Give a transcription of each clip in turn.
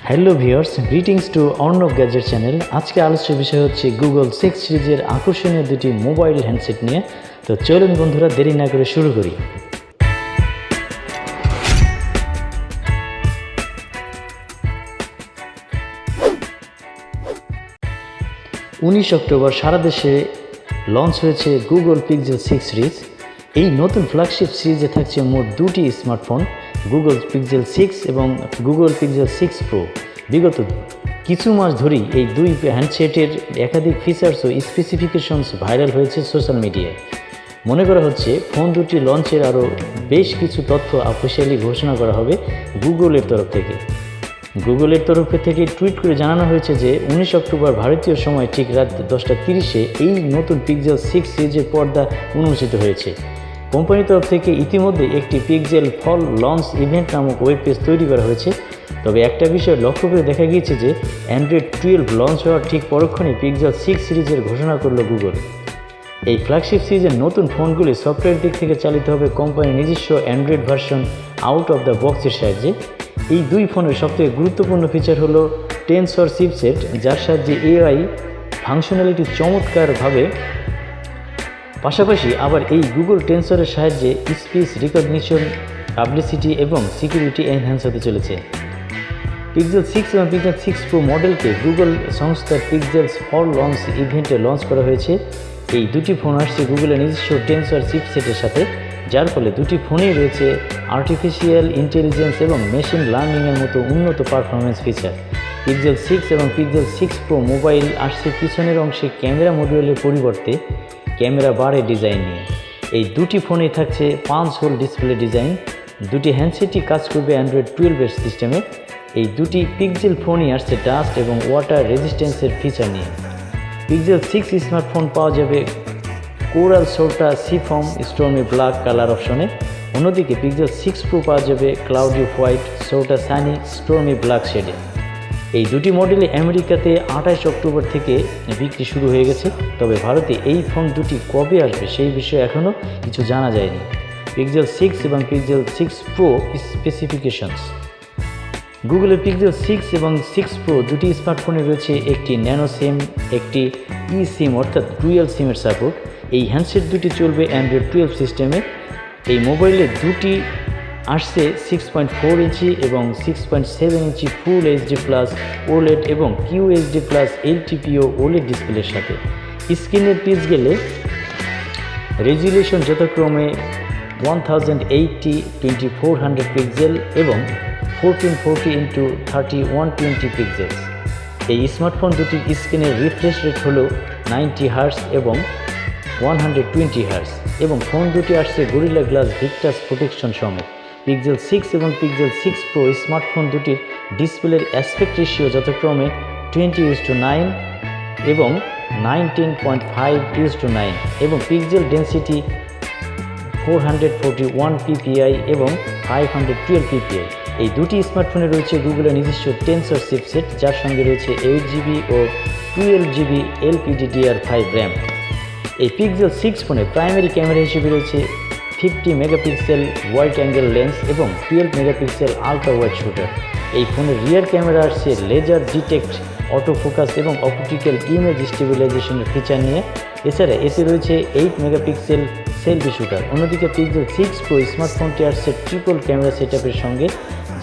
Hello viewers, greetings to Arnab gadget channel. আজকে আলোচ্য বিষয় হচ্ছে গুগল 6 সিরিজের আকর্ষণীয় দুটি মোবাইল হ্যান্ডসেট নিয়ে। তো চলুন বন্ধুরা, দেরি না করে শুরু করি। 19 অক্টোবর সারা দেশে লঞ্চ হয়েছে গুগল পিক্সেল 6 সিরিজ। এই নতুন ফ্ল্যাগশিপ সিরিজে থাকছে মোট দুটি স্মার্টফোন, গুগল পিক্সেল 6 এবং গুগল পিক্সেল 6 প্রো। বিগত কিছু মাস ধরেই এই দুই হ্যান্ডসেটের একাধিক ফিচার্স ও স্পেসিফিকেশনস ভাইরাল হয়েছে সোশ্যাল মিডিয়ায়। মনে করা হচ্ছে ফোন দুটি লঞ্চের আরও বেশ কিছু তথ্য অফিসিয়ালি ঘোষণা করা হবে গুগলের তরফ থেকে। গুগলের তরফ থেকে টুইট করে জানানো হয়েছে যে 19 অক্টোবর ভারতীয় সময় ঠিক রাত 10:30 এই নতুন পিক্সেল 6 সিরিজের পর্দা উন্মোচিত হয়েছে। কোম্পানির তরফ থেকে ইতিমধ্যে একটি পিক্সেল ফল লঞ্চ ইভেন্ট নামক ওয়েব পেজ তৈরি করা হয়েছে। তবে একটা বিষয় লক্ষ্য করে দেখা গিয়েছে যে অ্যান্ড্রয়েড 12 লঞ্চ হওয়ার ঠিক পরক্ষণে পিক্সেল 6 সিরিজের ঘোষণা করল গুগল। এই ফ্ল্যাগশিপ সিরিজের নতুন ফোনগুলি সফটওয়্যার দিক থেকে চালিত হবে কোম্পানির নিজস্ব Android version out of the বক্সের সাহায্যে। এই দুই ফোনের সবথেকে গুরুত্বপূর্ণ ফিচার হলো টেনসর চিপসেট, যার সাহায্যে এআই ফাংশনালিটি চমৎকারভাবে, পাশাপাশি আবার এই গুগল টেনসরের সাহায্যে স্পিচ রিকগনিশন, পাবলিসিটি এবং সিকিউরিটি এনহ্যান্স হতে চলেছে। পিক্সেল 6 এবং পিক্সেল 6 প্রো মডেলকে গুগল সংস্থার পিক্সেল ফল লঞ্চ ইভেন্টে লঞ্চ করা হয়েছে। এই দুটি ফোন আসছে গুগলের নিজস্ব টেনসর চিপসেটের সাথে, যার ফলে দুটি ফোনেই রয়েছে আর্টিফিশিয়াল ইন্টেলিজেন্স এবং মেশিন লার্নিংয়ের মতো উন্নত পারফরমেন্স ফিচার। পিক্সেল 6 এবং পিক্সেল 6 প্রো মোবাইল আসছে পিছনের অংশে ক্যামেরা মডিউলের পরিবর্তে ক্যামেরা বারের ডিজাইন নিয়ে। এই দুটি ফোনেই থাকছে 5 হোল ডিসপ্লে ডিজাইন। দুটি হ্যান্ডসেটই কাজ করবে অ্যান্ড্রয়েড 12 সিস্টেমে। এই দুটি পিক্সেল ফোনই আসছে ডাস্ট এবং ওয়াটার রেজিস্ট্যান্সের ফিচার নিয়ে। পিক্সেল 6 স্মার্টফোন পাওয়া যাবে কোরাল সোটা সিফম স্টোর্মি ব্ল্যাক কালার অপশনে। অন্যদিকে পিক্সেল 6 প্রো পাওয়া যাবে ক্লাউডি হোয়াইট সোটা সানি স্টোর্মি ব্ল্যাক শেডে। এই দুটি মডেলে আমেরিকাতে 28 অক্টোবর থেকে বিক্রি শুরু হয়ে গেছে। তবে ভারতে এই ফোন দুটি কবে আসবে সেই বিষয়ে এখনও কিছু জানা যায়নি। পিক্সেল 6 এবং পিক্সেল 6 প্রো স্পেসিফিকেশনস। গুগলের পিক্সেল 6 এবং 6 প্রো দুটি স্মার্টফোনে রয়েছে একটি ন্যানো সিম, একটি ই সিম অর্থাৎ ডুয়াল সিমের সাপোর্ট। এই হ্যান্ডসেট দুটি চলবে অ্যান্ড্রয়েড 12 সিস্টেমে। এই মোবাইলে দুটি আসছে 6.4 ইঞ্চি এবং 6.7 ইঞ্চি ফুল এইচডি প্লাস ওলেড এবং কিউএইচডি প্লাস এলটিপিও ওলেড ডিসপ্লের সাথে। স্ক্রিনের পিচ গেলে রেজুলেশন যথাক্রমে 1080 2400 পিক্সেল এবং 1440x3120 পিক্সেলস। এই স্মার্টফোন দুটির স্ক্রিনের রিফ্রেশ রেট হল 90 হার্টজ এবং 120 হার্টজ এবং ফোন দুটি আসছে গরিলা গ্লাস ভিক্টাস প্রোটেকশন সমেত। পিক্সেল 6 এবং পিক্সেল 6 প্রো স্মার্টফোন দুটির ডিসপ্লের অ্যাসপেক্ট রেশিও যথাক্রমে 20:9 এবং 19.5:9 এবং পিক্সেল ডেন্সিটি 441 ppi এবং 512 ppi। এই দুটি স্মার্টফোনে রয়েছে গুগলের নিজস্ব টেনসর চিপসেট, যার সঙ্গে রয়েছে 8GB ও 12GB LPDDR5 র্যাম। এই পিক্সেল 6 ফোনে প্রাইমারি ক্যামেরা হিসেবে রয়েছে 50 মেগাপিক্সেল ওয়াইড অ্যাঙ্গেল লেন্স এবং 12 মেগাপিক্সেল আলট্রা ওয়াইড শুটার। এই ফোনের রিয়ার ক্যামেরা আসছে লেজার ডিটেক্ট, অটো ফোকাস এবং অপটিক্যাল ইমেজ স্টেবিলাইজেশনের ফিচার নিয়ে। এছাড়া এতে রয়েছে 8 মেগাপিক্সেল সেলফি শুটার। অন্যদিকে পিক্সেল 6 প্রো স্মার্টফোনটি আসছে ট্রিপল ক্যামেরা সেটআপের সঙ্গে,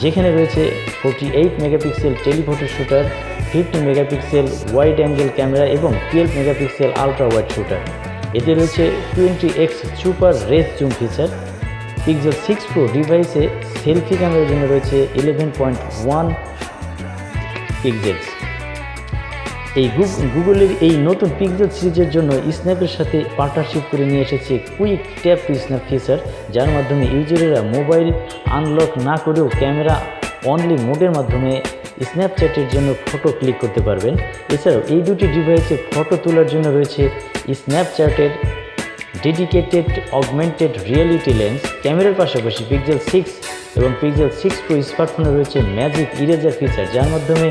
যেখানে রয়েছে 48 megapixel telephoto shooter, 50 megapixel wide angle camera এবং 12 মেগাপিক্সেল আলট্রা ওয়াইড শুটার। এতে রয়েছে 20x super race zoom feature. Pixel 6 pro ডিভাইসে সেলফি ক্যামেরার জন্য রয়েছে 11.1 পিক্সেলস। এই গুগলের এই নতুন পিক্সেল সিরিজের জন্য স্ন্যাপের সাথে পার্টনারশিপ করে নিয়ে এসেছে quick tap to snap feature, যার মাধ্যমে ইউজারেরা মোবাইল আনলক না করেও ক্যামেরা অনলি মোডের মাধ্যমে স্ন্যাপচ্যাটের জন্য ফটো ক্লিক করতে পারবেন। এছাড়াও এই দুটি ডিভাইসে ফটো তোলার জন্য রয়েছে স্ন্যাপচ্যাটের ডেডিকেটেড অগমেন্টেড রিয়েলিটি লেন্স। ক্যামেরার পাশাপাশি পিক্সেল 6 এবং পিক্সেল 6 প্রো স্মার্টফোনে রয়েছে ম্যাজিক ইরেজার ফিচার, যার মাধ্যমে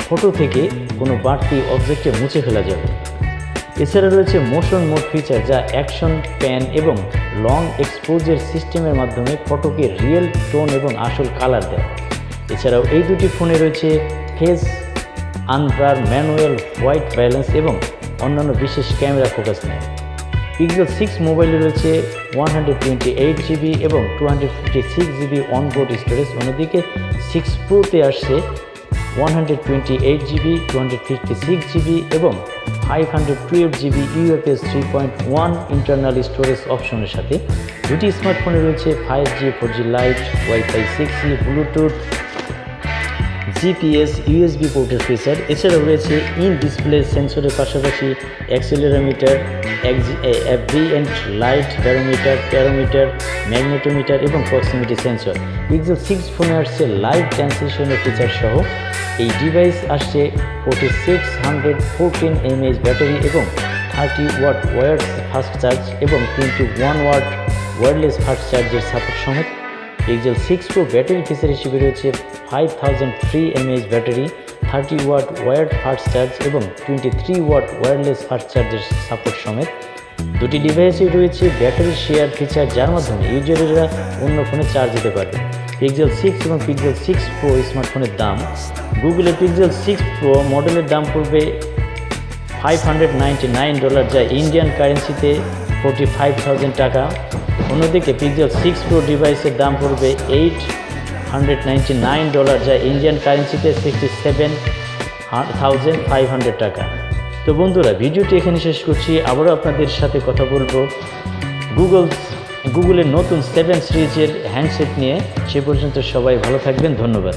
ফটো থেকে কোনো বাড়তি অবজেক্টে মুছে ফেলা যাবে। এছাড়া রয়েছে মোশন মোড ফিচার, যা অ্যাকশন, প্যান এবং লং এক্সপোজার সিস্টেমের মাধ্যমে ফটোকে রিয়েল টোন এবং আসল কালার দেয়। এছাড়াও এই দুটি ফোনে রয়েছে ফেস আনব্লার, ম্যানুয়াল হোয়াইট ব্যালেন্স এবং অন্যান্য বিশেষ ক্যামেরা ফোকাস নেয়। পিক্সেল 6 মোবাইলে রয়েছে 128GB এবং 256GB অনবোর্ড স্টোরেজ। অন্যদিকে 6 প্রোতে আসছে 128GB, 256GB এবং 512GB UFS 3.1 ইন্টারনাল স্টোরেজ অপশনের সাথে। দুটি স্মার্টফোনে রয়েছে 5G, 4G light, WiFi 6E, Bluetooth, GPS, USB পোর্টের ফিচার। এছাড়াও রয়েছে ইন ডিসপ্লে সেন্সরের পাশাপাশি accelerometer, ambient light barometer, barometer, magnetometer এবং প্রক্সিমিটি সেন্সর। পিক্সেল 6 ফোনে আসছে লাইভ ট্রান্সলেশনের ফিচার সহ। এই ডিভাইস আসছে 4614 mAh ব্যাটারি এবং 30 ওয়াট ওয়্যারড ফাস্ট চার্জ এবং 21 ওয়াট ওয়্যারলেস ফাস্ট চার্জের সাপোর্ট সমেত। পিক্সেল 6 প্রো ব্যাটারি ফিচার হিসেবে রয়েছে 5003 mAh battery, 30 watt wired fast charge এবং 23 ওয়াট ওয়্যারলেস ফাস্ট চার্জের সাপোর্ট সমেত। দুটি ডিভাইসে রয়েছে ব্যাটারি শেয়ার ফিচার, যার মাধ্যমে ইউজারেরা অন্য ফোনে চার্জ দিতে পারবে। পিক্সেল 6 এবং পিক্সেল 6 প্রো স্মার্টফোনের দাম। গুগলের পিক্সেল 6 প্রো মডেলের দাম পড়বে $599, যা ইন্ডিয়ান কারেন্সিতে 45,000 টাকা। অন্যদিকে পিক্সেল 6 প্রো ডিভাইসের দাম পড়বে $899, যা ইন্ডিয়ান কারেন্সিতে 67,500 টাকা। তো বন্ধুরা, ভিডিওটি এখানে শেষ করছি। আবারও আপনাদের সাথে কথা বলবো গুগলের নতুন 7 সিরিজের হ্যান্ডসেট নিয়ে। সে পর্যন্ত সবাই ভালো থাকবেন। ধন্যবাদ।